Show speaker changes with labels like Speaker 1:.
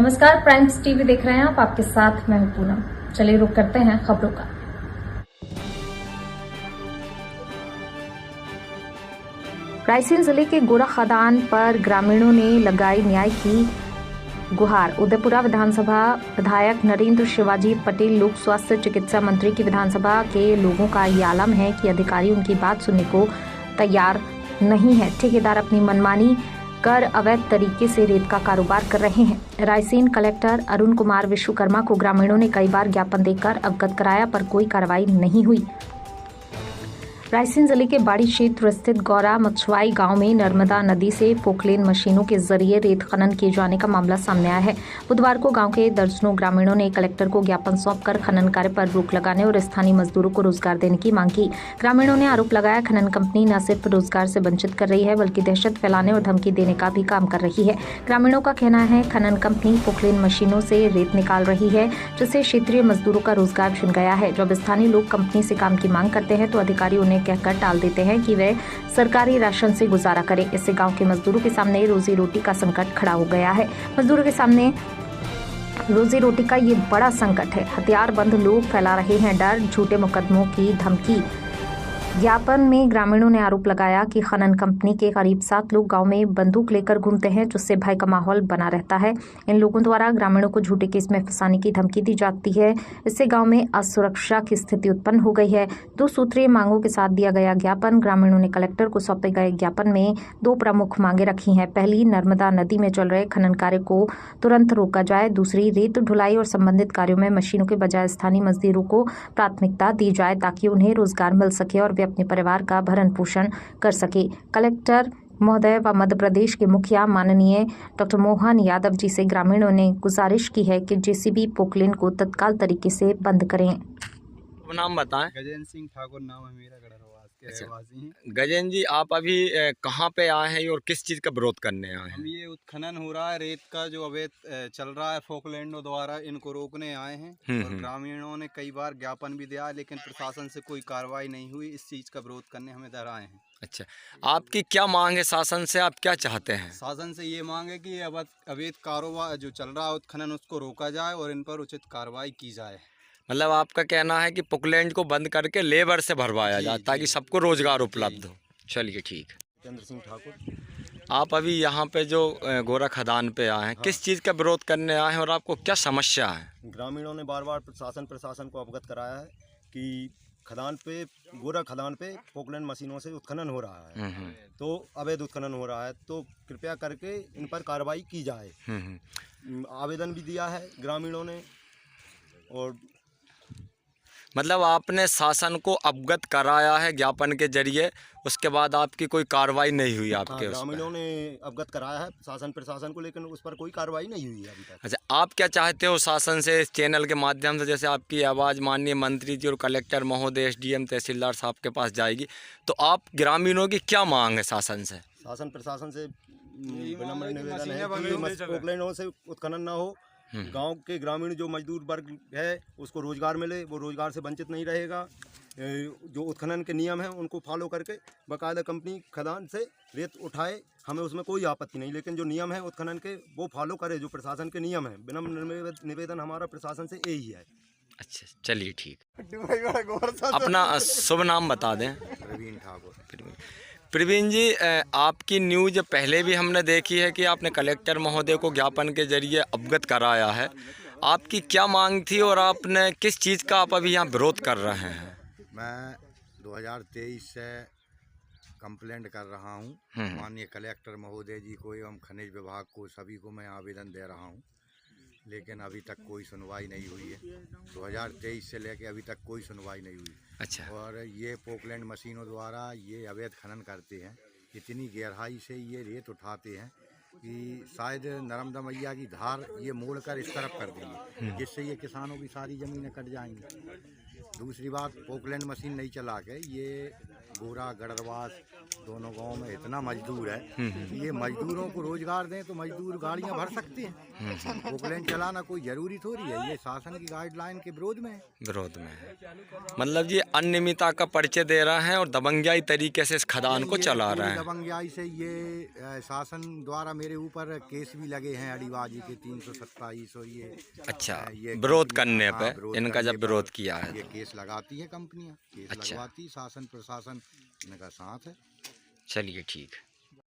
Speaker 1: नमस्कार, primes TV देख रहे हैं आप। आपके साथ मैं हूं पूनम। चलिए रुक करते हैं खबरों का। रायसेन जिले के गोरा खदान पर ग्रामीणों ने लगाई न्याय की गुहार। उदयपुरा विधानसभा विधायक नरेंद्र शिवाजी पटेल लोक स्वास्थ्य चिकित्सा मंत्री की विधानसभा के लोगों का ये आलम है कि अधिकारी उनकी बात सुनने को तैयार नहीं है। ठेकेदार अपनी मनमानी कर अवैध तरीके से रेत का कारोबार कर रहे हैं। रायसेन कलेक्टर अरुण कुमार विश्वकर्मा को ग्रामीणों ने कई बार ज्ञापन देकर अवगत कराया, पर कोई कार्रवाई नहीं हुई। रायसेन जिले के बाड़ी क्षेत्र स्थित गौरा मछुआई गांव में नर्मदा नदी से पोकलेन मशीनों के जरिए रेत खनन किए जाने का मामला सामने आया है। बुधवार को गांव के दर्जनों ग्रामीणों ने कलेक्टर को ज्ञापन सौंपकर खनन कार्य पर रोक लगाने और स्थानीय मजदूरों को रोजगार देने की मांग की। ग्रामीणों ने आरोप लगाया, खनन कंपनी न सिर्फ रोजगार से वंचित कर रही है बल्कि दहशत फैलाने और धमकी देने का भी काम कर रही है। ग्रामीणों का कहना है, खनन कंपनी पोकलेन मशीनों से रेत निकाल रही है, जिससे क्षेत्रीय मजदूरों का रोजगार छिन गया है। जब स्थानीय लोग कंपनी से काम की मांग करते हैं तो अधिकारी उन्हें कहकर टाल देते हैं कि वे सरकारी राशन से गुजारा करें। इससे गांव के मजदूरों के सामने रोजी रोटी का संकट खड़ा हो गया है। मजदूरों के सामने रोजी रोटी का ये बड़ा संकट है। हथियारबंद लोग फैला रहे हैं डर, झूठे मुकदमों की धमकी। ज्ञापन में ग्रामीणों ने आरोप लगाया कि खनन कंपनी के करीब 7 लोग गांव में बंदूक लेकर घूमते हैं, जिससे भय का माहौल बना रहता है। इन लोगों द्वारा ग्रामीणों को झूठे केस में फंसाने की धमकी दी जाती है। इससे गांव में असुरक्षा की स्थिति उत्पन्न हो गई है। 2 सूत्रीय मांगों के साथ दिया गया ज्ञापन। ग्रामीणों ने कलेक्टर को सौंपे गए ज्ञापन में 2 प्रमुख मांगे रखी हैं। पहली, नर्मदा नदी में चल रहे खनन कार्य को तुरंत रोका जाए। दूसरी, रेत ढुलाई और संबंधित कार्यों में मशीनों के बजाय स्थानीय मजदूरों को प्राथमिकता दी जाए, ताकि उन्हें रोजगार मिल सके और वे अपने परिवार का भरण पोषण कर सके। कलेक्टर महोदय व मध्य प्रदेश के मुखिया माननीय डॉक्टर मोहन यादव जी से ग्रामीणों ने गुजारिश की है कि जेसीबी पोकलेन को तत्काल तरीके से बंद करें।
Speaker 2: नाम बताएं।
Speaker 3: गजेंद्र सिंह ठाकुर नाम है मेरा, गढ़रवास के रहवासी हैं।
Speaker 2: गजेंद्र जी, आप अभी कहाँ पे आए हैं और किस चीज़ का विरोध करने आए हैं?
Speaker 3: हम ये उत्खनन हो रहा है, रेत का जो अवैध चल रहा है फोकलैंडों द्वारा, इनको रोकने आए हैं। और ग्रामीणों ने कई बार ज्ञापन भी दिया, लेकिन प्रशासन से कोई कार्रवाई नहीं हुई। इस चीज़ का विरोध करने हमें इधर आए हैं।
Speaker 2: अच्छा, आपकी क्या मांग है शासन से? आप क्या चाहते हैं?
Speaker 3: शासन से ये मांग है कि अवैध कारोबार जो चल रहा है उत्खनन, उसको रोका जाए और इन पर उचित कार्रवाई की जाए।
Speaker 2: मतलब आपका कहना है कि पोकलैंड को बंद करके लेबर से भरवाया जाए ताकि सबको रोजगार उपलब्ध हो। चलिए ठीक।
Speaker 3: चंद्र सिंह ठाकुर।
Speaker 2: आप अभी यहाँ पे जो गोरा खदान पे आए हैं, किस चीज़ का विरोध करने आए हैं और आपको क्या समस्या है?
Speaker 4: ग्रामीणों ने बार बार प्रशासन को अवगत कराया है कि गोरा खदान पे पोकलैंड मशीनों से उत्खनन हो रहा है, तो अवैध उत्खनन हो रहा है, तो कृपया करके इन पर कार्रवाई की जाए। आवेदन भी दिया है ग्रामीणों ने। और
Speaker 2: मतलब आपने शासन को अवगत कराया है ज्ञापन के जरिए, उसके बाद आपकी कोई कार्रवाई नहीं हुई आपके?
Speaker 4: ग्रामीणों ने अवगत कराया है प्रशासन को, लेकिन उस पर कोई कार्रवाई नहीं हुई है अभी तक।
Speaker 2: अच्छा, आप क्या चाहते हो शासन से इस चैनल के माध्यम से? जैसे आपकी आवाज़ माननीय मंत्री जी और कलेक्टर महोदय, SDM, तहसीलदार साहब के पास जाएगी, तो आप ग्रामीणों की क्या मांग है शासन से?
Speaker 4: शासन प्रशासन से विनम्र निवेदन है कि पोकलैंडों से उत्खनन न हो। गांव के ग्रामीण जो मजदूर वर्ग है उसको रोजगार मिले, वो रोजगार से वंचित नहीं रहेगा। जो उत्खनन के नियम हैं उनको फॉलो करके बाकायदा कंपनी खदान से रेत उठाए, हमें उसमें कोई आपत्ति नहीं, लेकिन जो नियम है उत्खनन के वो फॉलो करे, जो प्रशासन के नियम है। विनम्र निवेदन हमारा प्रशासन से यही है।
Speaker 2: अच्छा, चलिए ठीक। अपना शुभ नाम बता दें।
Speaker 4: प्रवीण ठाकुर।
Speaker 2: प्रवीण जी, आपकी न्यूज़ पहले भी हमने देखी है कि आपने कलेक्टर महोदय को ज्ञापन के जरिए अवगत कराया है। आपकी क्या मांग थी और आपने किस चीज़ का आप अभी यहाँ विरोध कर रहे हैं?
Speaker 5: मैं 2023 से कंप्लेंट कर रहा हूँ माननीय कलेक्टर महोदय जी को एवं खनिज विभाग को, सभी को मैं आवेदन दे रहा हूँ, लेकिन अभी तक कोई सुनवाई नहीं हुई है। 2023 से लेकर अभी तक कोई सुनवाई नहीं हुई।
Speaker 2: अच्छा।
Speaker 5: और ये पोकलैंड मशीनों द्वारा ये अवैध खनन करते हैं, इतनी गहराई से ये रेत उठाते हैं कि शायद नर्मदा मैया की धार ये मोड़कर इस तरफ कर देंगे, जिससे ये किसानों की सारी ज़मीनें कट जाएंगी। दूसरी बात, पोकलैंड मशीन नहीं चला के ये गोरा गड़रवास दोनों गांव में इतना मजदूर है कि ये मजदूरों को रोजगार दें तो मजदूर गाड़ियां भर सकते हैं। फोकलैंड चलाना कोई जरूरी थोड़ी है, ये शासन की गाइडलाइन के विरोध में है।
Speaker 2: विरोध में है, मतलब ये अनियमितता का परिचय दे रहा है और दबंगियाई तरीके से इस खदान को चला रहा है।
Speaker 5: दबंगियाई से ये शासन द्वारा मेरे ऊपर केस भी लगे हैं अड़ीबाजी के 327 और ये
Speaker 2: अच्छा,
Speaker 5: ये
Speaker 2: विरोध करने
Speaker 5: हाँ,
Speaker 2: पे
Speaker 5: विरोध
Speaker 2: इनका
Speaker 5: करने
Speaker 2: जब
Speaker 5: पर
Speaker 2: विरोध किया है
Speaker 5: ये केस लगाती है कंपनियां, केस
Speaker 2: अच्छा।
Speaker 5: लगवाती, शासन प्रशासन इनका साथ है।
Speaker 2: चलिए ठीक है।